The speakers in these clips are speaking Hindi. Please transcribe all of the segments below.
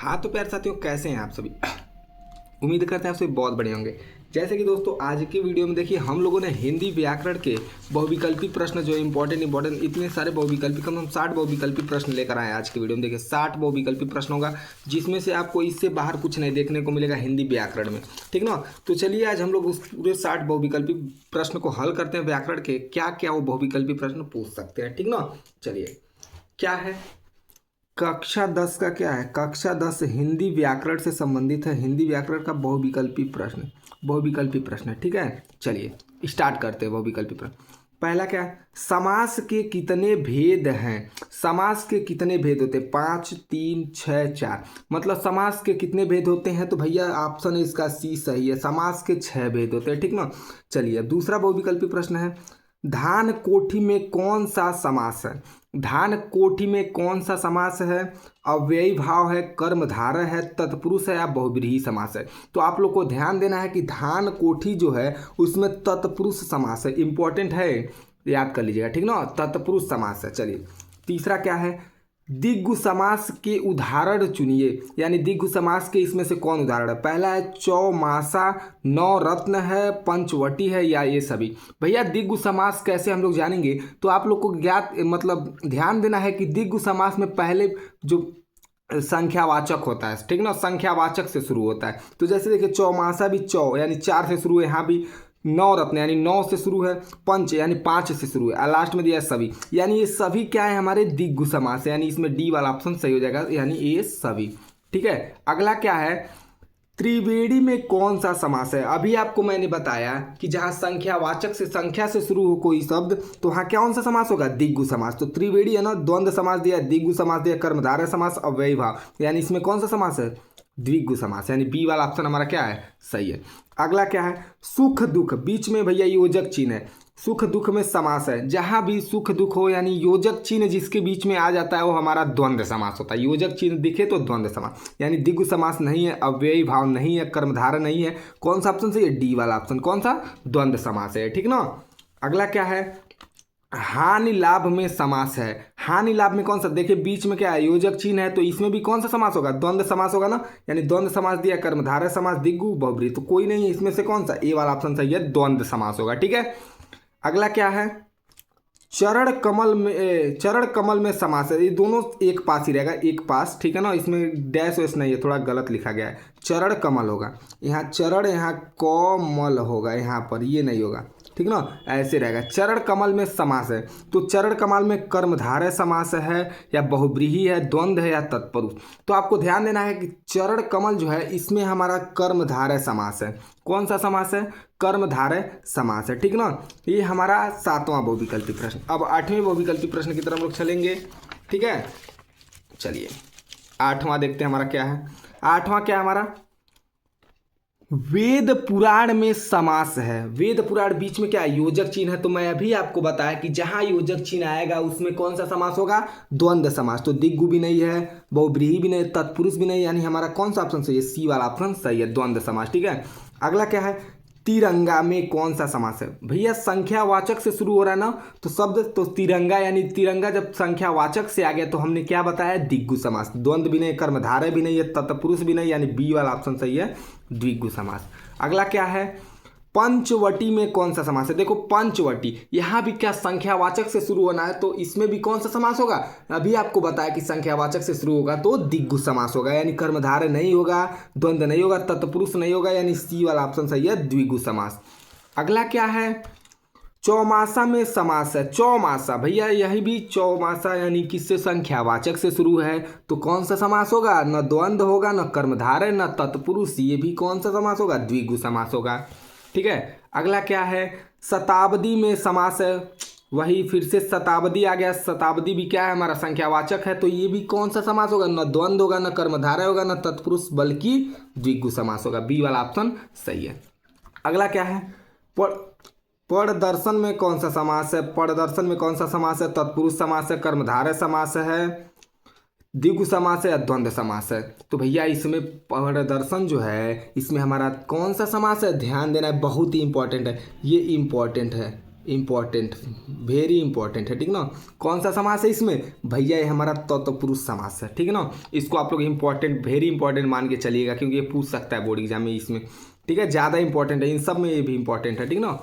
हाँ तो प्यारे साथियों, कैसे हैं आप सभी। उम्मीद करते हैं आप सभी बहुत बढ़िया होंगे। जैसे कि दोस्तों आज की वीडियो में देखिए हम लोगों ने हिंदी व्याकरण के बहुविकल्पी प्रश्न जो इंपॉर्टेंट इतने सारे बहुविकल्पी कम 60 बहुविकल्पी प्रश्न लेकर आए आज की वीडियो में। देखिए 60 बहुविकल्पी प्रश्न होगा जिसमें से आपको इससे बाहर कुछ नहीं देखने को मिलेगा हिंदी व्याकरण में, ठीक ना। तो चलिए आज हम लोग उस पूरे 60 बहुविकल्पी प्रश्न को हल करते हैं। व्याकरण के क्या क्या वो बहुविकल्पी प्रश्न पूछ सकते हैं, ठीक ना। चलिए क्या है कक्षा 10 का, क्या है कक्षा 10 हिंदी व्याकरण से संबंधित है। हिंदी व्याकरण का बहुविकल्पी प्रश्न है, ठीक है। चलिए स्टार्ट करते हैं बहुविकल्पी प्रश्न। पहला क्या है, समास के कितने भेद हैं। समास के कितने भेद होते हैं, 5 3 6 4। मतलब समास के कितने भेद होते हैं, तो भैया ऑप्शन है इसका सी सही है। समास के 6 भेद होते हैं, ठीक ना। चलिए दूसरा बहुविकल्पी प्रश्न है, धान कोठी में कौन सा समास है। धान कोठी में कौन सा समास है। अव्ययी भाव है, कर्मधारय है, तत्पुरुष है या बहुव्रीहि समास है। तो आप लोग को ध्यान देना है कि धान कोठी जो है उसमें तत्पुरुष समास है, इंपॉर्टेंट है, याद कर लीजिएगा, ठीक ना। तत्पुरुष समास है। चलिए तीसरा क्या है, दिग्गु समास के उदाहरण चुनिए। यानी दिग्गु समास के इसमें से कौन उदाहरण है। पहला है चौमासा, नवरत्न है, पंचवटी है या ये सभी। भैया दिग्गु समास कैसे हम लोग जानेंगे, तो आप लोग को ज्ञात मतलब ध्यान देना है कि दिग्गु समास में पहले जो संख्यावाचक होता है, ठीक ना, संख्यावाचक से शुरू होता है। तो जैसे देखिए चौमासा भी चौ यानी 4 से शुरू है, यहाँ भी नवरत्न यानी 9 से शुरू है, पंच यानी 5 से शुरू है, और लास्ट में दिया है सभी। यानी ये सभी क्या है, हमारे दिग्गु समास है। यानी इसमें डी वाला ऑप्शन सही हो जाएगा, यानी ये सभी, ठीक है। अगला क्या है, त्रिवेणी में कौन सा समास है। अभी आपको मैंने बताया कि जहाँ संख्यावाचक से संख्या से शुरू हो कोई शब्द तो वहाँ कौन सा समास होगा, दिग्गु समास। तो त्रिवेणी है ना, द्वंद्व समास दिया, दिग्गु समास दिया, कर्मधारय समास, अव्ययी भाव, यानी इसमें कौन सा समास है, द्विगु समास। यानी बी वाला ऑप्शन हमारा क्या है, सही है। अगला क्या है, सुख दुख, बीच में भैया योजक चिन्ह है। सुख दुख में समास है, जहां भी सुख दुख हो यानी योजक चिन्ह जिसके बीच में आ जाता है वो हमारा द्वंद्व समास होता है। योजक चिन्ह दिखे तो द्वंद्व समास, यानी दिग्गु समास नहीं है, अव्ययी भाव नहीं है, कर्मधारय नहीं है। कौन सा ऑप्शन सही है, डी वाला ऑप्शन। कौन सा, द्वंद्व समास है, ठीक ना। अगला क्या है, हानि लाभ में समास है। हानि लाभ में कौन सा, देखिए बीच में क्या है, योजक चिन्ह है, तो इसमें भी कौन सा समास होगा, द्वंद्व समास होगा ना। यानी द्वंद्व समास दिया, कर्मधारय समास, दिग्गु बहुव्रीहि, तो कोई नहीं है इसमें से। कौन सा, ए वाला ऑप्शन सही है, द्वंद्व समास होगा, ठीक है। अगला क्या है, चरण कमल में समास है। ये दोनों एक पास ही रहेगा, एक पास, ठीक है ना। इसमें डैश वैश नहीं है, थोड़ा गलत लिखा गया है। चरण कमल होगा, यहाँ चरण, यहाँ कमल होगा, यहाँ पर ये नहीं होगा, ठीक ना, ऐसे रहेगा। चरण कमल में समास है, तो चरण कमल में कर्मधारय समास है या बहुव्रीहि है, द्वंद्व है या तत्पुरुष। तो आपको ध्यान देना है कि चरण कमल जो है इसमें हमारा कर्मधारय समास है। कौन सा समास है, कर्मधारय समास है, ठीक ना। ये हमारा 7वां बहुविकल्पी प्रश्न। अब 8वें बहुविकल्पी प्रश्न की तरफ हम लोग चलेंगे, ठीक है। चलिए 8वां देखते हैं हमारा क्या है। 8वां क्या है हमारा, वेद पुराण में समास है। वेद पुराण बीच में क्या है, योजक चिन्ह है। तो मैं अभी आपको बताया कि जहां योजक चिन्ह आएगा उसमें कौन सा समास होगा, द्वंद्व समास। तो दिग्गु भी नहीं है, बहुव्रीहि भी नहीं, तत्पुरुष भी नहीं, यानी हमारा कौन सा ऑप्शन सही है, सी वाला ऑप्शन सही है, द्वंद्व समास, ठीक है। अगला क्या है, तिरंगा में कौन सा समास है। भैया संख्यावाचक से शुरू हो रहा है ना, तो शब्द तो तिरंगा, यानी तिरंगा जब संख्यावाचक से आ गया तो हमने क्या बताया, दिग्गु समास। द्वंद्व भी नहीं, कर्मधारय भी नहीं है, तत्पुरुष भी नहीं, यानी बी वाला ऑप्शन सही है, द्विगु समास। अगला क्या है, पंचवटी में कौन सा समास है। देखो पंचवटी, यहाँ भी क्या संख्यावाचक से शुरू होना है, तो इसमें भी कौन सा समास होगा, अभी आपको बताया कि संख्यावाचक से शुरू होगा तो दिग्गु समास होगा। यानी कर्मधारय नहीं होगा, द्वंद्व नहीं होगा, तत्पुरुष नहीं होगा, यानी सी वाला ऑप्शन सही है, द्विगु समास। अगला क्या है, चौमासा में समास है। चौमासा भैया यही भी चौमासा यानी किससे, संख्यावाचक से शुरू है, तो कौन सा समास होगा, न द्वंद्व होगा, न कर्मधारय, न तत्पुरुष, ये भी कौन सा समास होगा, द्विगु समास होगा, ठीक है। अगला क्या है, शताब्दी में समास है। वही फिर से शताब्दी आ गया, शताब्दी भी क्या है हमारा, संख्यावाचक है, तो ये भी कौन सा समास होगा, न द्वंद्व होगा, न कर्मधारय होगा, न तत्पुरुष, बल्कि द्विगु समास होगा, बी वाला ऑप्शन सही है। अगला क्या है, पड़दर्शन में कौन सा समास है। पड़दर्शन में कौन सा समास है, तत्पुरुष समास है, कर्मधारय समास है, द्विगु समास है या द्वंद्व समास है। तो भैया इसमें पड़दर्शन जो है इसमें हमारा कौन सा समास है, ध्यान देना है, बहुत ही इंपॉर्टेंट है, ये इंपॉर्टेंट है, इंपॉर्टेंट, वेरी इंपॉर्टेंट है, ठीक ना। कौन सा समास है इसमें भैया, ये हमारा तत्पुरुष समास है, ठीक है ना। इसको आप लोग इंपॉर्टेंट, वेरी इंपॉर्टेंट मान के चलिएगा, क्योंकि ये पूछ सकता है बोर्ड एग्जाम में इसमें, ठीक है। ज़्यादा इंपॉर्टेंट है, इन सब में ये भी इंपॉर्टेंट है, ठीक ना।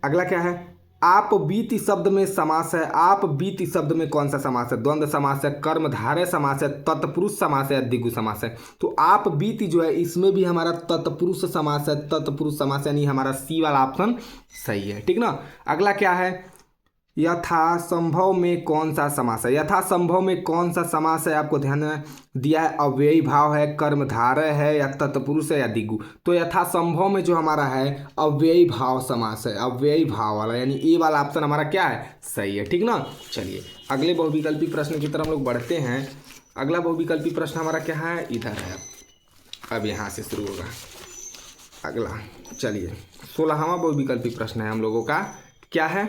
अगला क्या है, आप बीती शब्द में समास है। आप बीती शब्द में कौन सा समास है, द्वंद्व समास है, कर्मधारय समास है, तत्पुरुष समास है, द्विगु समास है। तो आप बीती जो है इसमें भी हमारा तत्पुरुष समास है, तत्पुरुष समास यानी हमारा सी वाला ऑप्शन सही है, ठीक ना। अगला क्या है, यथासंभव में कौन सा समास है। यथासंभव में कौन सा समास है, आपको ध्यान में दिया है, अव्ययी भाव है, कर्मधारय है, या तत्पुरुष है, या दिगु। तो यथासंभव में जो हमारा है अव्ययी भाव समास है, अव्ययी भाव वाला, यानी ए वाला ऑप्शन हमारा क्या है, सही है, ठीक ना। चलिए अगले बहुविकल्पी प्रश्न की तरफ हम लोग बढ़ते हैं। अगला बहुविकल्पी प्रश्न हमारा क्या है, इधर है, अब यहाँ से शुरू होगा अगला। चलिए 16वां बहुविकल्पी प्रश्न है हम लोगों का, क्या है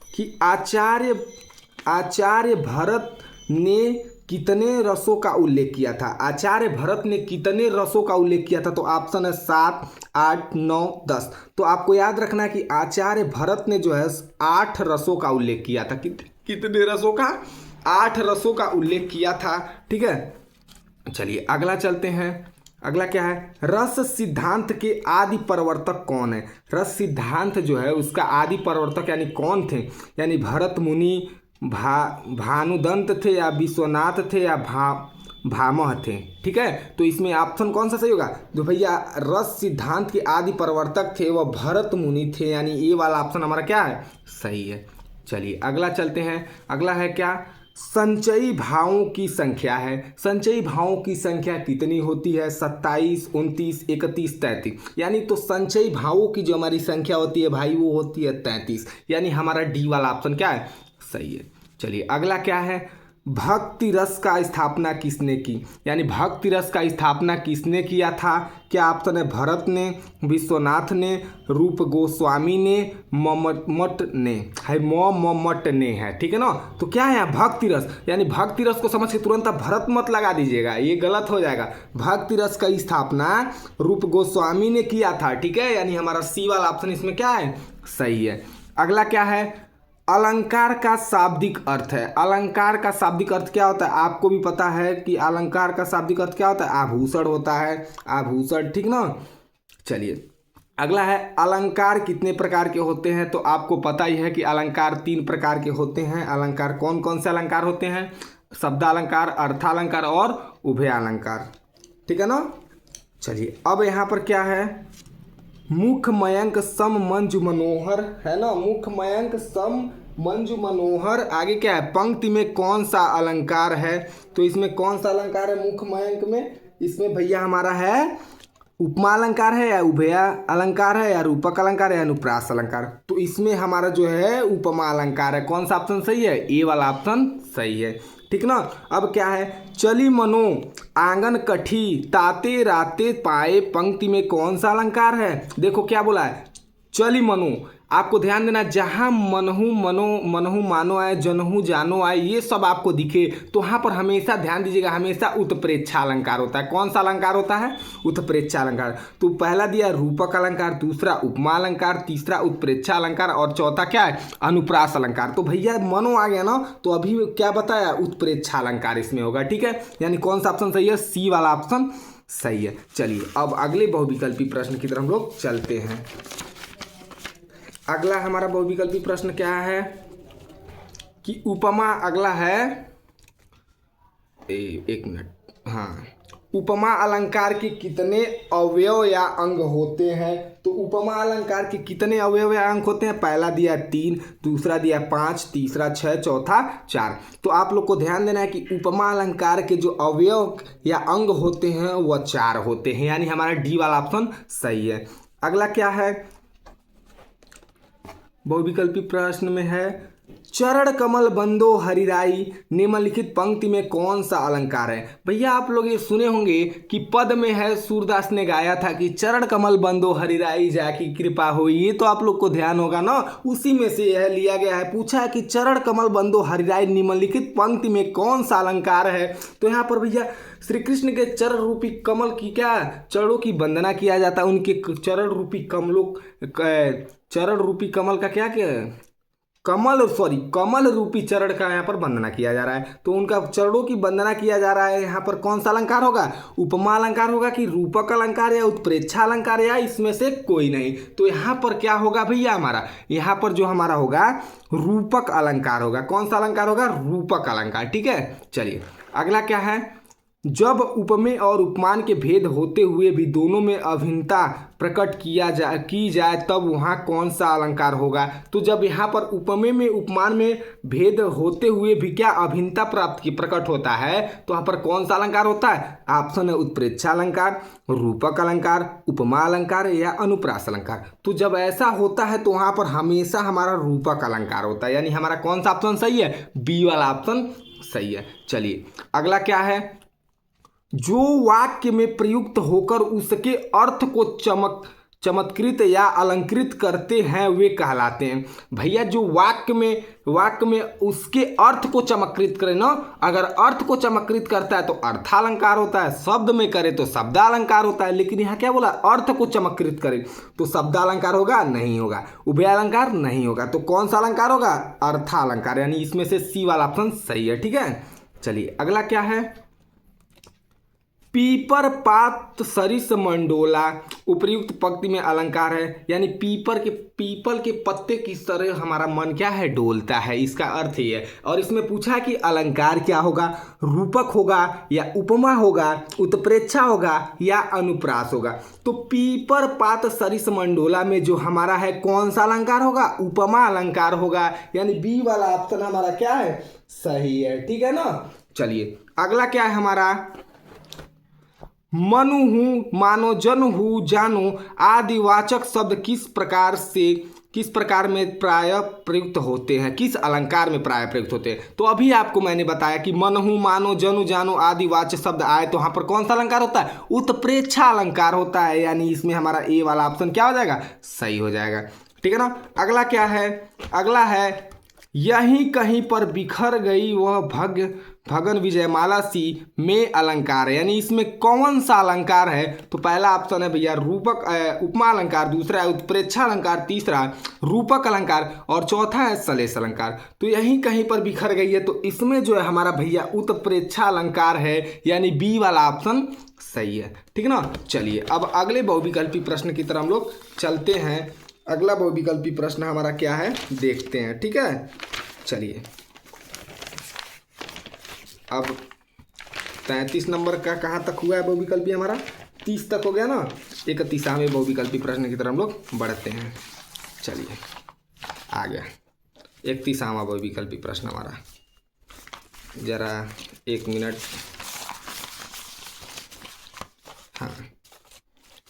कि आचार्य भरत ने कितने रसों का उल्लेख किया था। आचार्य भरत ने कितने रसों का उल्लेख किया था, तो ऑप्शन है 7, 8, 9, 10। तो आपको याद रखना है कि आचार्य भरत ने जो है 8 रसों का उल्लेख किया था। कितने रसों का, 8 रसों का उल्लेख किया था, ठीक है। चलिए अगला चलते हैं। अगला क्या है, रस सिद्धांत के आदि प्रवर्तक कौन है। रस सिद्धांत जो है उसका आदि प्रवर्तक यानी कौन थे, यानी भरत मुनि, भानुदंत थे, या विश्वनाथ थे, या भामह थे, ठीक है। तो इसमें ऑप्शन कौन सा सही होगा, जो भैया रस सिद्धांत के आदि प्रवर्तक थे वह भरत मुनि थे, यानी ये वाला ऑप्शन हमारा क्या है, सही है। चलिए अगला चलते हैं। अगला है क्या, संचयी भावों की संख्या है। संचयी भावों की संख्या कितनी होती है, 27, 29, 31, 33। यानी तो संचयी भावों की जो हमारी संख्या होती है भाई वो होती है 33, यानी हमारा डी वाला ऑप्शन क्या है, सही है। चलिए अगला क्या है, भक्ति रस का स्थापना किसने की। यानी भक्ति रस का स्थापना किसने किया था, क्या ऑप्शन है, भरत ने, विश्वनाथ ने, रूप गोस्वामी ने, मम्मट ने है, मम्मट ने है, ठीक है ना। तो क्या है यहाँ भक्ति रस, यानी भक्ति रस को समझ के तुरंत आप भरत मत लगा दीजिएगा, ये गलत हो जाएगा। भक्ति रस का स्थापना रूप गोस्वामी ने किया था, ठीक है, यानी हमारा सी वाला ऑप्शन इसमें क्या है, सही है। अगला क्या है, अलंकार का शाब्दिक अर्थ है। अलंकार का शाब्दिक अर्थ क्या होता है, आपको भी पता है कि अलंकार का शाब्दिक अर्थ क्या होता है, आभूषण होता है, आभूषण, ठीक ना। चलिए अगला है, अलंकार कितने प्रकार के होते हैं। तो आपको पता ही है कि अलंकार 3 प्रकार के होते हैं। अलंकार कौन कौन से अलंकार होते हैं, शब्दालंकार, अर्थालंकार और उभयालंकार, ठीक है ना। चलिए अब यहाँ पर क्या है, मुख मयंक सम मंजु मनोहर है ना, मुख मयंक सम मंजु मनोहर। आगे क्या है, पंक्ति में कौन सा अलंकार है। तो इसमें कौन सा अलंकार है मुख मयंक में, इसमें भैया हमारा है उपमा अलंकार है, या उभया अलंकार है, या रूपक अलंकार है, या अनुप्रास अलंकार। तो इसमें हमारा जो है उपमा अलंकार है। कौन सा ऑप्शन सही है, ए वाला ऑप्शन सही है, ठीक ना। अब क्या है, चली मनो आंगन कठी ताते राते पाए। पंक्ति में कौन सा अलंकार है, देखो क्या बोला है, चली मनो। आपको ध्यान देना, जहाँ मनहु मानो आए, जनहु जानो आए, ये सब आपको दिखे तो वहाँ पर हमेशा ध्यान दीजिएगा, हमेशा उत्प्रेक्षा अलंकार होता है। कौन सा अलंकार होता है, उत्प्रेक्षा अलंकार। तो पहला दिया रूपक अलंकार, दूसरा उपमा अलंकार, तीसरा उत्प्रेक्षा अलंकार, और चौथा क्या है, अनुप्रास अलंकार। तो भैया मनो आ गया ना, तो अभी क्या बताया, उत्प्रेक्षा अलंकार इसमें होगा, ठीक है। यानी कौन सा ऑप्शन सही है, सी वाला ऑप्शन सही है। चलिए अब अगले बहुविकल्पी प्रश्न की तरफ हम लोग चलते हैं। अगला हमारा बहुविकल्पी प्रश्न क्या है कि उपमा, अगला है एक मिनट, हाँ, उपमा अलंकार के कितने अवयव या अंग होते हैं। तो उपमा अलंकार के कितने अवयव या अंग होते हैं, पहला दिया 3, दूसरा दिया 5, तीसरा 6, चौथा 4। तो आप लोग को ध्यान देना है कि उपमा अलंकार के जो अवयव या अंग होते हैं वह 4 होते हैं, यानी हमारा डी वाला ऑप्शन सही है। अगला क्या है, बहुविकल्पी प्रश्न में है, चरण कमल बंदो हरिराई निम्नलिखित पंक्ति में कौन सा अलंकार है। भैया आप लोग ये सुने होंगे कि पद में है, सूरदास ने गाया था कि चरण कमल बंदो हरिराई जाकी कृपा हो, ये तो आप लोग को ध्यान होगा ना, उसी में से यह लिया गया है। पूछा है कि चरण कमल बंदो हरिराई निम्नलिखित पंक्ति में कौन सा अलंकार है। तो यहाँ पर भैया श्री कृष्ण के चरण रूपी कमल की क्या, चरणों की वंदना किया जाता है, उनके चरण रूपी कमलों, चरण रूपी कमल का क्या कमल रूपी चरण का यहाँ पर वंदना किया जा रहा है। तो उनका चरणों की वंदना किया जा रहा है। यहाँ पर कौन सा अलंकार होगा? उपमा अलंकार होगा कि रूपक अलंकार या उत्प्रेक्षा अलंकार या इसमें से कोई नहीं। तो यहाँ पर क्या होगा भैया हमारा? यहाँ पर जो हमारा होगा रूपक अलंकार होगा। कौन सा अलंकार होगा? रूपक अलंकार। ठीक है, चलिए अगला क्या है? जब उपमेय और उपमान के भेद होते हुए भी दोनों में अभिन्नता प्रकट की जाए तब वहाँ कौन सा अलंकार होगा? तो जब यहाँ पर उपमेय में उपमान में भेद होते हुए भी क्या अभिन्नता प्रकट होता है तो वहाँ पर कौन सा अलंकार होता है? ऑप्शन है उत्प्रेक्षा अलंकार, रूपक अलंकार, उपमा अलंकार या अनुप्रास अलंकार। तो जब ऐसा होता है तो वहाँ पर हमेशा हमारा रूपक अलंकार होता है, यानी हमारा कौन सा ऑप्शन सही है? बी वाला ऑप्शन सही है। चलिए अगला क्या है? जो वाक्य में प्रयुक्त होकर उसके अर्थ को चमत्कृत या अलंकृत करते हैं वे कहलाते हैं। भैया जो वाक्य में उसके अर्थ को चमत्कृत करे ना, अगर अर्थ को चमत्कृत करता है तो अर्थालंकार होता है, शब्द में करे तो शब्दालंकार होता है। लेकिन यहाँ क्या बोला? अर्थ को चमत्कृत करे तो शब्दालंकार होगा? नहीं होगा। उभयालंकार नहीं होगा। तो कौन सा अलंकार होगा? अर्थालंकार, यानी इसमें से सी वाला ऑप्शन सही है। ठीक है, चलिए अगला क्या है? पीपर पात सरिस मंडोला उपर्युक्त पंक्ति में अलंकार है, यानी पीपल के पत्ते की तरह हमारा मन क्या है? डोलता है, इसका अर्थ ये है। और इसमें पूछा है कि अलंकार क्या होगा? रूपक होगा या उपमा होगा, उत्प्रेक्षा होगा या अनुप्रास होगा। तो पीपर पात सरिस मंडोला में जो हमारा है कौन सा अलंकार होगा? उपमा अलंकार होगा, यानी बी वाला ऑप्शन हमारा क्या है? सही है। ठीक है ना, चलिए अगला क्या है हमारा? मनु हूँ, मानो जन हूँ, जानो आदिवाचक शब्द किस प्रकार में प्राय प्रयुक्त होते हैं? किस अलंकार में प्राय प्रयुक्त होते हैं? तो अभी आपको मैंने बताया कि मन हूँ, मानो, जनु, जानो आदिवाचक शब्द आए तो वहाँ पर कौन सा अलंकार होता है? उत्प्रेक्षा अलंकार होता है, यानी इसमें हमारा ए वाला ऑप्शन क्या हो जाएगा? सही हो जाएगा। ठीक है ना, अगला क्या है? अगला है यहीं कहीं पर बिखर गई वह भगन विजयमाला सी में अलंकार है, यानी इसमें कौन सा अलंकार है? तो पहला ऑप्शन है भैया रूपक उपमा अलंकार, दूसरा है उत्प्रेक्षा अलंकार, तीसरा रूपक अलंकार और चौथा है सलेश अलंकार। तो यहीं कहीं पर बिखर गई है तो इसमें जो है हमारा भैया उत्प्रेक्षा अलंकार है, यानी बी वाला ऑप्शन सही है। ठीक है ना, चलिए अब अगले बहुविकल्पी प्रश्न की तरफ हम लोग चलते हैं। अगला बहुविकल्पी प्रश्न हमारा क्या है देखते हैं। ठीक है, चलिए अब 33 नंबर का कहाँ तक हुआ है बहुविकल्पी हमारा? 30 तक हो गया ना। 31वें बहुविकल्पी प्रश्न की तरफ हम लोग बढ़ते हैं। चलिए आ गया 31वां बहुविकल्पी प्रश्न हमारा। जरा 1 मिनट। हाँ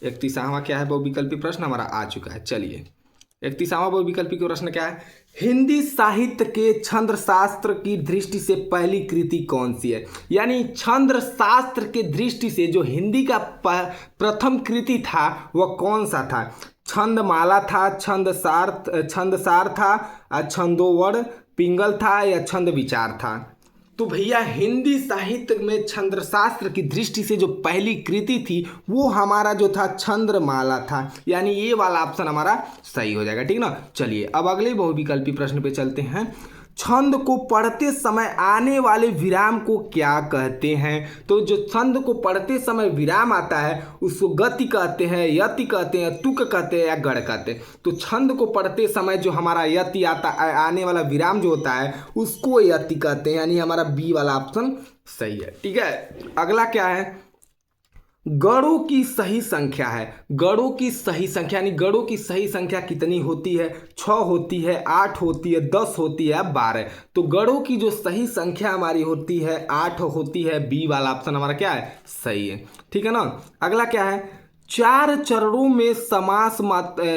31वां क्या है बहुविकल्पी प्रश्न हमारा आ चुका है। चलिए 31वां बहुविकल्पी प्रश्न क्या है? हिंदी साहित्य के छंद शास्त्र की दृष्टि से पहली कृति कौन सी है? यानी छंद शास्त्र के दृष्टि से जो हिंदी का प्रथम कृति था वह कौन सा था? छंदमाला था, छंदसार था, छंदोवर्ण पिंगल था या छंद विचार था? तो भैया हिंदी साहित्य में छंदशास्त्र की दृष्टि से जो पहली कृति थी वो हमारा जो था छंद्रमाला था, यानी ये वाला ऑप्शन हमारा सही हो जाएगा। ठीक ना, चलिए अब अगले बहुविकल्पी प्रश्न पे चलते हैं। छंद को पढ़ते समय आने वाले विराम को क्या कहते हैं? तो जो छंद को पढ़ते समय विराम आता है उसको गति कहते हैं, यति कहते हैं, तुक कहते हैं या गढ़ कहते हैं। तो छंद को पढ़ते समय जो हमारा यति आता आने वाला विराम जो होता है उसको यति कहते हैं, यानी हमारा बी वाला ऑप्शन सही है। ठीक है, अगला क्या है? गणों की सही संख्या है। गणों की सही संख्या यानी गणों की सही संख्या कितनी होती है? 6 होती है, 8 होती है, 10 होती है, 12। तो गणों की जो सही संख्या हमारी होती है 8 होती है। बी वाला ऑप्शन हमारा क्या है? सही है। ठीक है ना, अगला क्या है? 4 चरणों में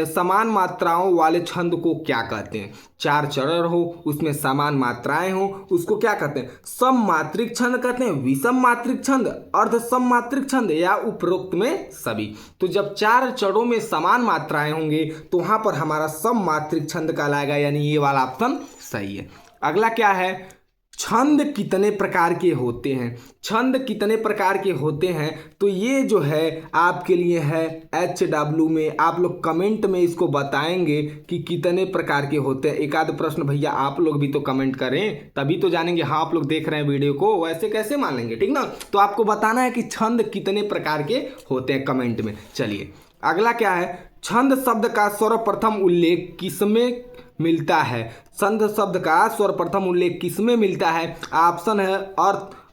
समान मात्राओं वाले छंद को क्या कहते हैं? 4 चरण हो उसमें समान मात्राएं हो उसको क्या कहते हैं? सममात्रिक छंद कहते हैं, विषम मात्रिक छंद, अर्ध सममात्रिक छंद या उपरोक्त में सभी। तो जब 4 चरणों में समान मात्राएं होंगे तो वहां पर हमारा सममात्रिक छंद कहलाएगा, यानी ये वाला ऑप्शन सही है। अगला क्या है? छंद कितने प्रकार के होते हैं? छंद कितने प्रकार के होते हैं? तो ये जो है आपके लिए है HW में, आप लोग कमेंट में इसको बताएंगे कि कितने प्रकार के होते हैं। एक आध प्रश्न भैया आप लोग भी तो कमेंट करें, तभी तो जानेंगे। हाँ, आप लोग देख रहे हैं वीडियो को, वैसे कैसे मान लेंगे, ठीक ना। तो आपको बताना है कि छंद कितने प्रकार के होते हैं कमेंट में। चलिए अगला क्या है, छंद शब्द का सर्वप्रथम उल्लेख किसमें मिलता है? छंद शब्द का सर्वप्रथम उल्लेख किसमें मिलता है? ऑप्शन है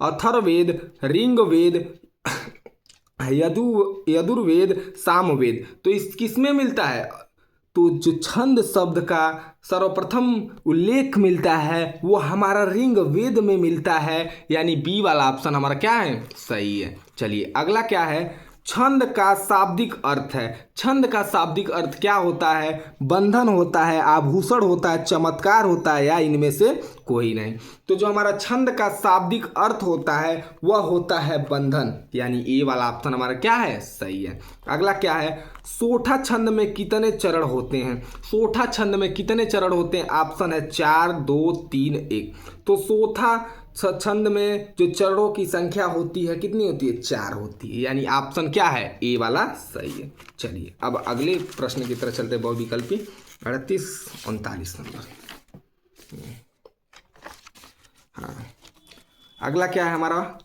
अथर्ववेद, ऋग्वेद, यजुर्वेद, सामवेद। तो इस किसमें मिलता है? तो जो छंद शब्द का सर्वप्रथम उल्लेख मिलता है वो हमारा ऋग्वेद में मिलता है, यानी बी वाला ऑप्शन हमारा क्या है, सही है। चलिए अगला क्या है, छंद का शाब्दिक अर्थ है। छंद का शाब्दिक अर्थ क्या होता है? बंधन होता है, आभूषण होता है, चमत्कार होता है, या इनमें से कोई नहीं। तो जो हमारा छंद का शाब्दिक अर्थ होता है वह होता है बंधन, यानी ए वाला ऑप्शन हमारा क्या है, सही है। अगला क्या है, सोठा छंद में कितने चरण होते हैं? सोठा छंद में कितने चरण होते हैं? ऑप्शन है 4, 2, 3, 1। तो सोठा छंद में जो चरणों की संख्या होती है कितनी होती है? 4 होती है, यानी ऑप्शन क्या है, ए वाला सही है। चलिए अब अगले प्रश्न की तरफ चलते हैं, बहुविकल्पी 38, 39 नंबर। हाँ, अगला क्या है हमारा,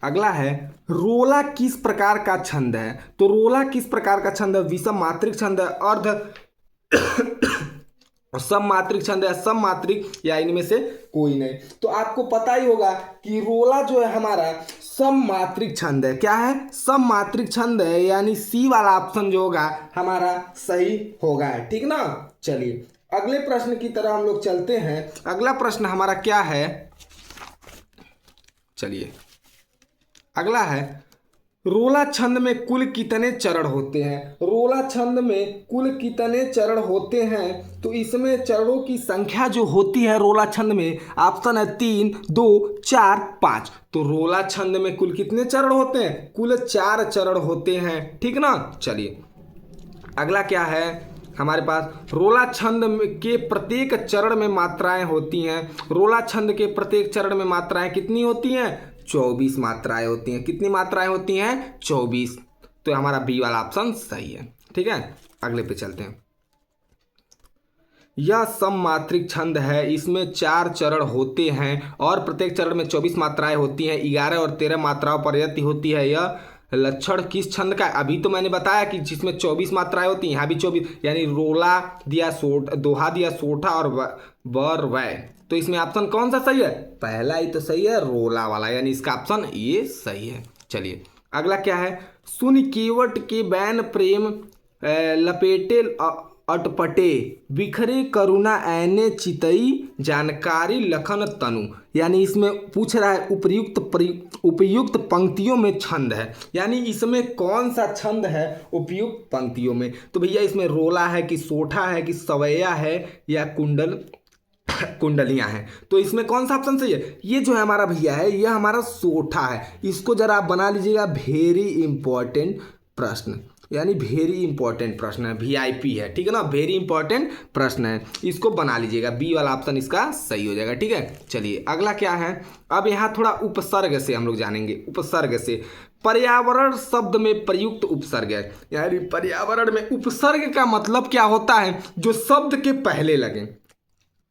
अगला है रोला किस प्रकार का छंद है? तो रोला किस प्रकार का छंद है? विषम मात्रिक छंद है, अर्ध सम मात्रिक छंद है, सम मात्रिक, या इनमें से कोई नहीं। तो आपको पता ही होगा कि रोला जो है हमारा सम मात्रिक छंद है। क्या है? सम मात्रिक छंद है, यानी सी वाला ऑप्शन जो होगा हमारा सही होगा, ठीक ना। चलिए अगले प्रश्न की तरह हम लोग चलते हैं। अगला प्रश्न हमारा क्या है, चलिए अगला है रोला छंद में कुल कितने चरण होते हैं? रोला छंद में कुल कितने चरण होते हैं? तो इसमें चरणों की संख्या जो होती है रोला छंद में, ऑप्शन है 3, 2, 4, 5। तो रोला छंद में कुल कितने चरण होते हैं? कुल 4 चरण होते हैं, ठीक ना। चलिए अगला क्या है हमारे पास, रोला छंद के प्रत्येक चरण में मात्राएं होती हैं। रोला छंद के प्रत्येक चरण में मात्राएं कितनी होती हैं? 24 मात्राएं होती हैं। कितनी मात्राएं होती हैं? 24। तो हमारा बी वाला ऑप्शन सही है, ठीक है। अगले पे चलते हैं। यह सममात्रिक छंद है, इसमें 4 चरण होते हैं और प्रत्येक चरण में 24 मात्राएं होती हैं। 11 और 13 मात्राओं पर यति होती है। यह लक्षण किस छंद का? अभी तो मैंने बताया कि जिसमें 24 मात्राएं होती हैं, यहाँ भी 24, यानी रोला दिया, दोहा दिया, सोठा और वर वै। तो इसमें ऑप्शन कौन सा सही है? पहला ही तो सही है, रोला वाला, यानी इसका ऑप्शन ये सही है। चलिए अगला क्या है, सुन केवट के बैन प्रेम लपेटे अटपटे, बिखरे करुणा ऐने चितई, जानकारी लखन तनु। यानी इसमें पूछ रहा है उपयुक्त पंक्तियों में छंद है, यानी इसमें कौन सा छंद है उपयुक्त पंक्तियों में। तो भैया इसमें रोला है कि सोठा है कि सवैया है या कुंडलियां हैं। तो इसमें कौन सा ऑप्शन सही है? ये जो है हमारा भैया है, ये हमारा सोठा है। इसको जरा आप बना लीजिएगा, वेरी इंपॉर्टेंट प्रश्न, यानी वेरी इंपॉर्टेंट प्रश्न है, VIP है, ठीक है ना, वेरी इंपॉर्टेंट प्रश्न है, इसको बना लीजिएगा। बी वाला ऑप्शन इसका सही हो जाएगा, ठीक है। चलिए अगला क्या है, अब यहाँ थोड़ा उपसर्ग से हम लोग जानेंगे। उपसर्ग से, पर्यावरण शब्द में प्रयुक्त उपसर्ग है, यानी पर्यावरण में उपसर्ग का मतलब क्या होता है? जो शब्द के पहले लगे,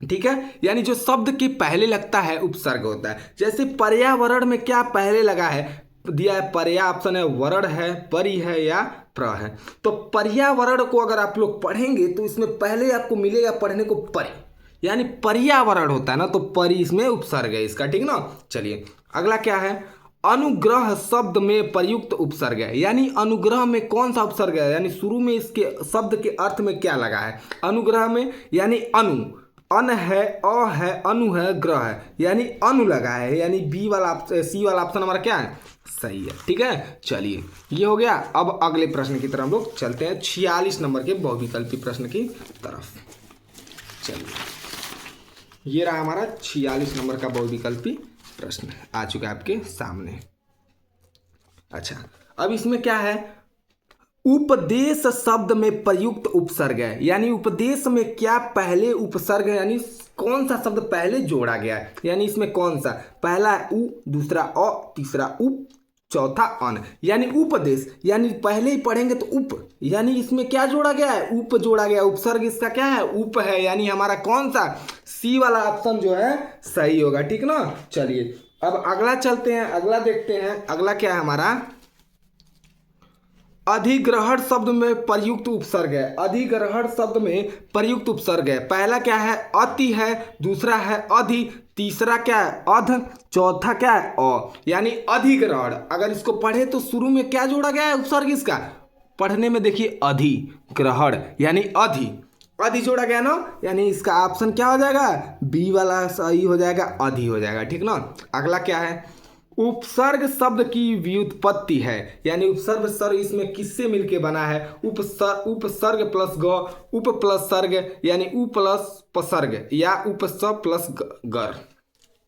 ठीक है, यानी जो शब्द के पहले लगता है उपसर्ग होता है। जैसे पर्यावरण में क्या पहले लगा है, दिया है पर्या, ऑप्शन है वरण है, परि है या प्र है। तो पर्यावरण को अगर आप लोग पढ़ेंगे तो इसमें पहले आपको मिलेगा पढ़ने को परि, यानी पर्यावरण होता है ना, तो परि इसमें उपसर्ग है इसका, ठीक ना। चलिए अगला क्या है, अनुग्रह शब्द में प्रयुक्त उपसर्ग है, यानी अनुग्रह में कौन सा उपसर्ग है, यानी शुरू में इसके शब्द के अर्थ में क्या लगा है अनुग्रह में, यानी अन है, अ है, अनु है, ग्रह है, यानी अनु लगा है, यानी सी वाला ऑप्शन हमारा क्या है, सही है, ठीक है। चलिए ये हो गया। अब अगले प्रश्न की तरफ हम लोग चलते हैं, 46 नंबर के बहुविकल्पी प्रश्न की तरफ। चलिए ये रहा हमारा 46 नंबर का बहुविकल्पी प्रश्न आ चुका है आपके सामने। अच्छा, अब इसमें क्या है, उपदेश शब्द में प्रयुक्त उपसर्ग है, यानी उपदेश में क्या पहले उपसर्ग है, यानी कौन सा शब्द पहले जोड़ा गया है, यानी इसमें कौन सा, पहला है उ, दूसरा अ, तीसरा उप, चौथा अन, यानी उपदेश, यानी पहले ही पढ़ेंगे तो उप, यानी इसमें क्या जोड़ा गया है, उप जोड़ा गया, उपसर्ग इसका क्या है, उप है, यानी हमारा कौन सा सी वाला ऑप्शन जो है सही होगा। ठीक ना। चलिए अब अगला चलते हैं, अगला देखते हैं, अगला क्या है हमारा, अधिग्रहण शब्द में प्रयुक्त उपसर्ग है। अधिग्रहण शब्द में प्रयुक्त उपसर्ग है, पहला क्या है अति है, दूसरा है अधि, तीसरा क्या है अध, चौथा क्या है अ, यानी अधिग्रहण। अगर इसको पढ़े तो शुरू में क्या जोड़ा गया है उपसर्ग इसका, पढ़ने में देखिए अधिग्रहण यानी अधि, अधि जोड़ा गया ना, यानी इसका ऑप्शन क्या हो जाएगा, बी वाला सही हो जाएगा, अधि हो जाएगा। ठीक ना। अगला क्या है, उपसर्ग शब्द की व्युत्पत्ति है, यानी उपसर्ग सर्ग इसमें किससे मिलके बना है, उपसर्ग प्लस ग, उप प्लस सर्ग, यानी उ प्लस पसर्ग या उपस प्लस गर,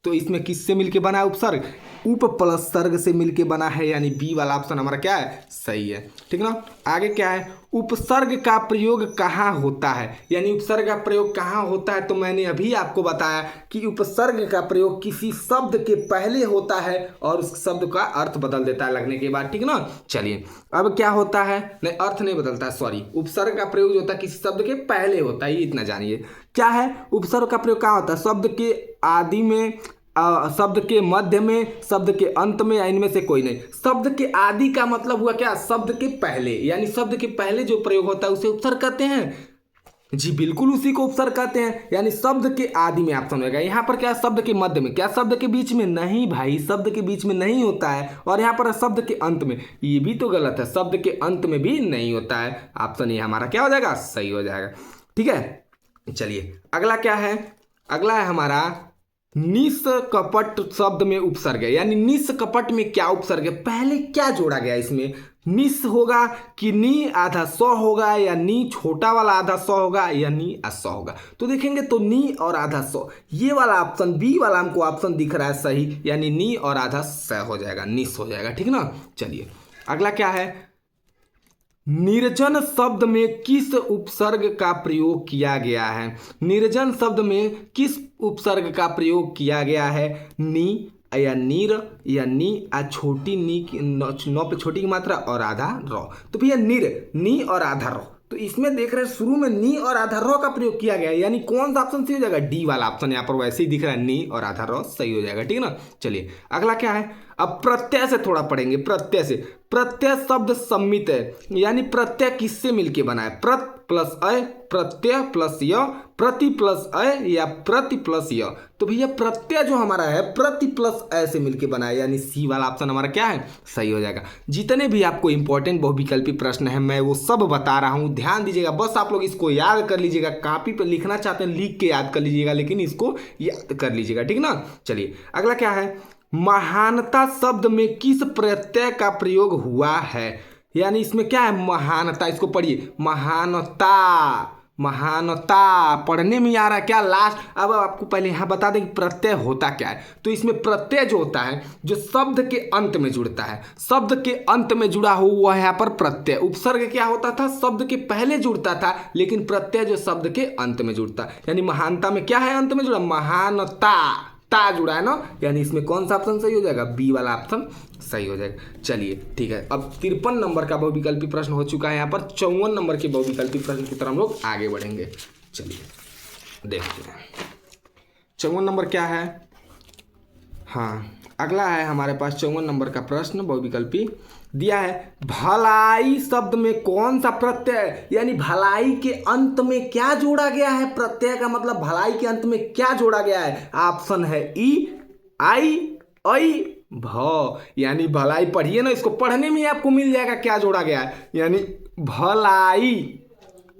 तो इसमें किससे मिलके बना है उपसर्ग, उप प्लस सर्ग से मिलके बना है, यानी बी वाला ऑप्शन हमारा क्या है सही है। ठीक ना। आगे क्या है, उपसर्ग का प्रयोग कहाँ होता है, यानी उपसर्ग का प्रयोग कहाँ होता है, तो मैंने अभी आपको बताया कि उपसर्ग का प्रयोग किसी शब्द के पहले होता है और उस शब्द का अर्थ बदल देता है लगने के बाद। ठीक ना। चलिए अब क्या होता है, नहीं अर्थ नहीं बदलता है, सॉरी, उपसर्ग का प्रयोग जो होता है किसी शब्द के पहले होता है, ये इतना जानिए। क्या है उपसर्ग का प्रयोग कहाँ होता है, शब्द के आदि में, शब्द के मध्य में, शब्द के अंत में, या इनमें से कोई नहीं। शब्द के आदि का मतलब हुआ क्या, शब्द के पहले, यानी शब्द के पहले जो प्रयोग होता है उसे उपसर्ग कहते हैं। जी बिल्कुल उसी को उपसर्ग कहते हैं, यानी शब्द के आदि में ऑप्शन होगा। यहाँ पर क्या शब्द के मध्य में, क्या शब्द के बीच में, नहीं भाई शब्द के बीच में नहीं होता है, और यहाँ पर शब्द के अंत में, ये भी तो गलत है, शब्द के अंत में भी नहीं होता है। ऑप्शन ये हमारा क्या हो जाएगा, सही हो जाएगा। ठीक है। चलिए अगला क्या है, अगला है हमारा निष्कपट शब्द में उपसर्ग है, यानी निष्कपट में क्या उपसर्ग है, पहले क्या जोड़ा गया इसमें, निस होगा कि नी आधा सौ होगा, या नी छोटा वाला आधा सौ होगा, या नी सौ होगा। तो देखेंगे तो नी और आधा सौ, ये वाला ऑप्शन बी वाला हमको ऑप्शन दिख रहा है सही, यानी नी और आधा सौ हो जाएगा, निस हो जाएगा। ठीक ना। चलिए अगला क्या है, निर्जन शब्द में किस उपसर्ग का प्रयोग किया गया है, निर्जन शब्द में किस उपसर्ग का प्रयोग किया गया है, नी या नीर या नी, छोटी नी की नौ पे छोटी की मात्रा और आधा रॉ, तो भैया नीर, नी और आधा रॉ, तो इसमें देख रहे हैं शुरू में नी और आधा रॉ का प्रयोग किया गया है, यानी कौन सा ऑप्शन सही हो जाएगा, डी वाला ऑप्शन यहाँ पर वैसे ही दिख रहा है, नी और आधा रॉ सही हो जाएगा। ठीक है ना। चलिए अगला क्या है, अब प्रत्यय से थोड़ा पढ़ेंगे, प्रत्यय से। प्रत्यय शब्द सम्मित है, यानी प्रत्यय किससे मिलके बना है, प्रत प्लस अय, प्रत्यय प्लस य, प्रति प्लस अय या प्रति प्लस य, तो भैया प्रत्यय जो हमारा है प्रति प्लस अय से मिलके बना है, यानी सी वाला ऑप्शन हमारा क्या है सही हो जाएगा। जितने भी आपको इंपॉर्टेंट बहुविकल्पी प्रश्न है मैं वो सब बता रहा हूँ, ध्यान दीजिएगा, बस आप लोग इसको याद कर लीजिएगा, कॉपी पर लिखना चाहते हैं लिख के याद कर लीजिएगा, लेकिन इसको याद कर लीजिएगा। ठीक ना। चलिए अगला क्या है, महानता शब्द में किस प्रत्यय का प्रयोग हुआ है, यानी इसमें क्या है महानता, इसको पढ़िए महानता, महानता पढ़ने में आ रहा है क्या लास्ट। अब आपको पहले यहाँ बता दें कि प्रत्यय होता क्या है, तो इसमें प्रत्यय जो होता है जो शब्द के अंत में जुड़ता है, शब्द के अंत में जुड़ा हुआ है यहाँ पर प्रत्यय। उपसर्ग क्या होता था, शब्द के पहले जुड़ता था, लेकिन प्रत्यय जो शब्द के अंत में जुड़ता, यानी महानता में क्या है अंत में जुड़ा, महानता, ता जुड़ा है ना, यानी इसमें कौन सा ऑप्शन सही हो जाएगा, बी वाला ऑप्शन सही हो जाएगा। चलिए ठीक है, अब 53 नंबर का बहुविकल्पी प्रश्न हो चुका है, यहाँ पर 54 नंबर के बहुविकल्पी प्रश्न की तरफ हम लोग आगे बढ़ेंगे। चलिए देखते हैं 54 नंबर क्या है। हाँ अगला है हमारे पास 54 नंबर का प्रश्न बहुविकल्पी दिया है, भलाई शब्द में कौन सा प्रत्यय, यानी भलाई के अंत में क्या जोड़ा गया है, प्रत्यय का मतलब भलाई के अंत में क्या जोड़ा गया है, ऑप्शन है ई, आई, ऐ, भ, यानी भलाई पढ़िए ना, इसको पढ़ने में आपको मिल जाएगा क्या जोड़ा गया है, यानी भलाई,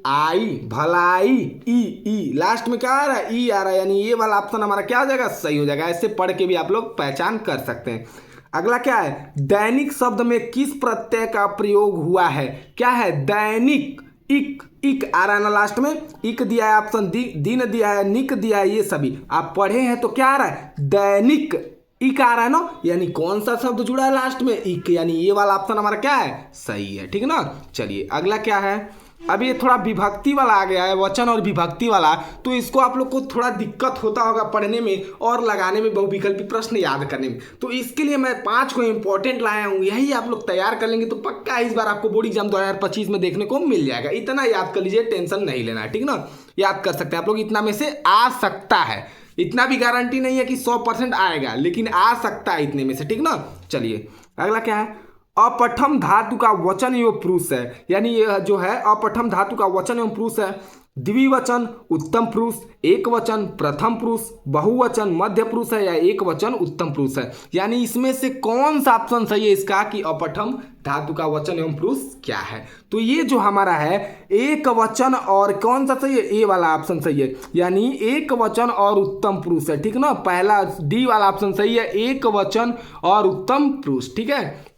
आई, भलाई, ई लास्ट में क्या आ रहा है, ई आ रहा है, यानी ये वाला ऑप्शन हमारा क्या हो जाएगा सही हो जाएगा। ऐसे पढ़ के भी आप लोग पहचान कर सकते हैं। अगला क्या है, दैनिक शब्द में किस प्रत्यय का प्रयोग हुआ है, क्या है दैनिक, इक, इक आ रहा है ना लास्ट में, इक दिया है ऑप्शन, दिन दिया है, निक दिया है, ये सभी आप पढ़े हैं तो क्या आ रहा है दैनिक, इक आ रहा है ना, यानी कौन सा शब्द जुड़ा है लास्ट में, इक, यानी ये वाला ऑप्शन हमारा क्या है, सही है। ठीक है ना। चलिए अगला क्या है, अब ये थोड़ा विभक्ति वाला आ गया है, वचन और विभक्ति वाला, तो इसको आप लोग को थोड़ा दिक्कत होता होगा पढ़ने में और लगाने में, बहुविकल्पी प्रश्न याद करने में। तो इसके लिए मैं 5 को इंपॉर्टेंट लाया हूँ, यही आप लोग तैयार कर लेंगे तो पक्का इस बार आपको बोर्ड एग्जाम 2025 में देखने को मिल जाएगा। इतना याद कर लीजिए, टेंशन नहीं लेना है। ठीक ना, याद कर सकते हैं आप लोग, इतना में से आ सकता है, इतना भी गारंटी नहीं है कि 100% आएगा, लेकिन आ सकता है इतने में से। ठीक ना। चलिए अगला क्या है, अपठम धातु का वचन एवं पुरुष है, यानी यह जो है अपठम धातु का वचन एवं पुरुष है, द्विवचन उत्तम पुरुष, एक वचन प्रथम पुरुष, बहुवचन मध्य पुरुष है या एक वचन उत्तम पुरुष है। यानी इसमें से कौन सा ऑप्शन सही है इसका कि अपठम धातु का वचन एवं पुरुष क्या है। तो ये जो हमारा है एक वचन और कौन सा सही है, ए वाला ऑप्शन सही है, यानी एक वचन और उत्तम पुरुष है। ठीक ना, पहला डी वाला ऑप्शन सही है, एक वचन और उत्तम पुरुष। ठीक है।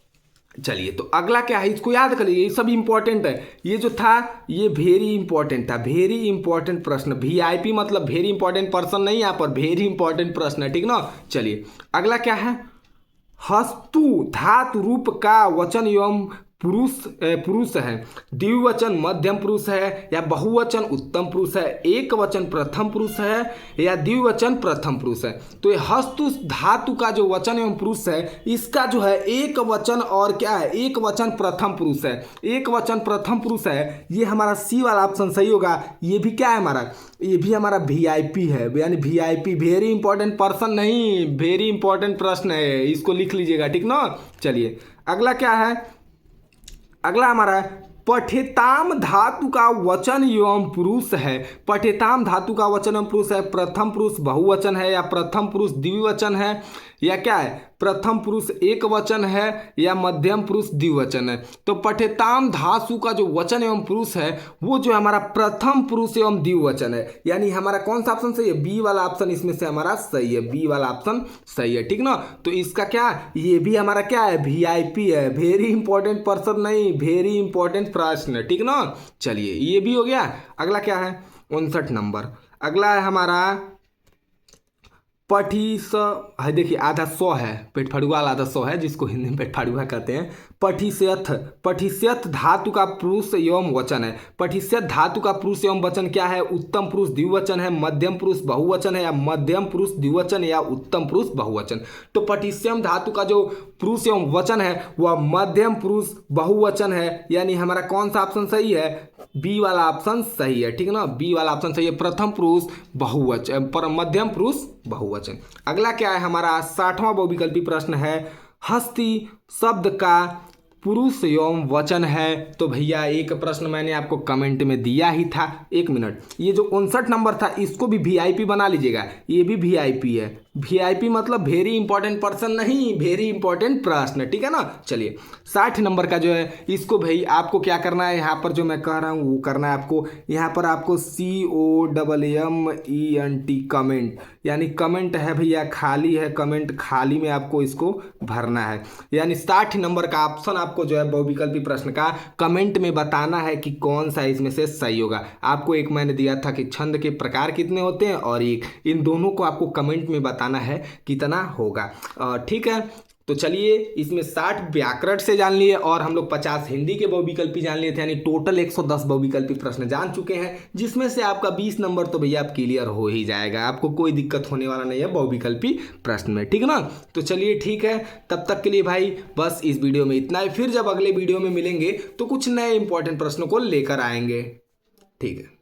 चलिए तो अगला क्या है, इसको याद करिए, ये सब इंपॉर्टेंट है। ये जो था ये वेरी इंपॉर्टेंट था, वेरी इंपॉर्टेंट प्रश्न, वीआईपी मतलब वेरी इंपॉर्टेंट पर्सन नहीं, यहाँ पर वेरी इंपॉर्टेंट प्रश्न है। ठीक ना। चलिए अगला क्या है, हस्तु धातु रूप का वचन एवं पुरुष है, द्विवचन मध्यम पुरुष है या बहुवचन उत्तम पुरुष है, एक वचन प्रथम पुरुष है या द्विवचन प्रथम पुरुष है। तो ये हस्तु धातु का जो वचन एवं पुरुष है, इसका जो है एक वचन और क्या है, एक वचन प्रथम पुरुष है, एक वचन प्रथम पुरुष है। ये हमारा सी वाला ऑप्शन सही होगा। ये भी क्या है हमारा, ये भी हमारा वीआईपी है, यानी वीआईपी वेरी इंपॉर्टेंट पर्सन नहीं, वेरी इंपॉर्टेंट प्रश्न है, इसको लिख लीजिएगा। ठीक ना। चलिए अगला क्या है, अगला हमारा है पठेताम धातु का वचन एवं पुरुष है, पठेताम धातु का वचन एवं पुरुष है, प्रथम पुरुष बहुवचन है या प्रथम पुरुष द्विवचन है या क्या है, प्रथम पुरुष एक वचन है या मध्यम पुरुष द्विवचन है। तो पठेताम धातु का जो वचन एवं पुरुष है वो जो हमारा प्रथम पुरुष एवं द्विवचन है, यानी हमारा कौन सा ऑप्शन सही है, बी वाला ऑप्शन इसमें से हमारा सही है, बी वाला ऑप्शन सही है। ठीक ना। तो इसका क्या, ये भी हमारा क्या है, वीआईपी है, वेरी इंपॉर्टेंट पर्सन नहीं, वेरी इंपॉर्टेंट प्रश्न है। ठीक ना। चलिए ये भी हो गया। अगला क्या है, 59 नंबर, अगला है हमारा पठीस है, देखिए आधा 100 है, पेट फाड़ुआ आधा 100 है, जिसको हिंदी में पेट फाड़ुआ कहते हैं। पठिष्यथ, पठिष्यथ धातु का पुरुष एवं वचन है, पठिष्यथ धातु का पुरुष एवं वचन क्या है, उत्तम पुरुष द्विवचन है, मध्यम पुरुष बहुवचन है या मध्यम पुरुष द्विवचन या उत्तम पुरुष बहुवचन। तो पठिष्यम धातु का जो पुरुष एवं वचन है वह मध्यम पुरुष बहुवचन है, यानी हमारा कौन सा ऑप्शन सही है, बी वाला ऑप्शन सही है। ठीक है ना, बी वाला ऑप्शन सही है, प्रथम पुरुष बहुवचन पर मध्यम पुरुष बहुवचन। अगला क्या है हमारा 60वां बहुविकल्पी प्रश्न है, हस्ती शब्द का पुरुष एवं वचन है। तो भैया एक प्रश्न मैंने आपको कमेंट में दिया ही था, 1 मिनट, ये जो 59 नंबर था इसको भी वीआईपी बना लीजिएगा, ये भी वीआईपी है, वीआईपी मतलब वेरी इंपॉर्टेंट पर्सन नहीं, वेरी इंपॉर्टेंट प्रश्न। ठीक है ना। चलिए 60 नंबर का जो है इसको भाई आपको क्या करना है, यहाँ पर जो मैं कह रहा हूँ वो करना है आपको, यहाँ पर आपको COMMENT कमेंट, यानी कमेंट है भैया, खाली है कमेंट, खाली में आपको इसको भरना है, यानी 60 नंबर का ऑप्शन आपको जो है बहुविकल्पी प्रश्न का कमेंट में बताना है कि कौन सा इसमें से सही होगा। आपको एक मैंने दिया था कि छंद के प्रकार कितने होते हैं और एक, इन दोनों को आपको कमेंट में बताना है कितना होगा। ठीक है। तो चलिए इसमें 60 व्याकरण से जान लिए और हम लोग 50 हिंदी के बहुविकल्पी जान लिए थे, यानी टोटल 110 बहुविकल्पी प्रश्न जान चुके हैं, जिसमें से आपका 20 नंबर तो भैया आप क्लियर हो ही जाएगा, आपको कोई दिक्कत होने वाला नहीं है बहुविकल्पी प्रश्न में। ठीक है ना। तो चलिए ठीक है, तब तक के लिए भाई बस इस वीडियो में इतना ही, फिर जब अगले वीडियो में मिलेंगे तो कुछ नए इंपॉर्टेंट प्रश्नों को लेकर आएंगे। ठीक है।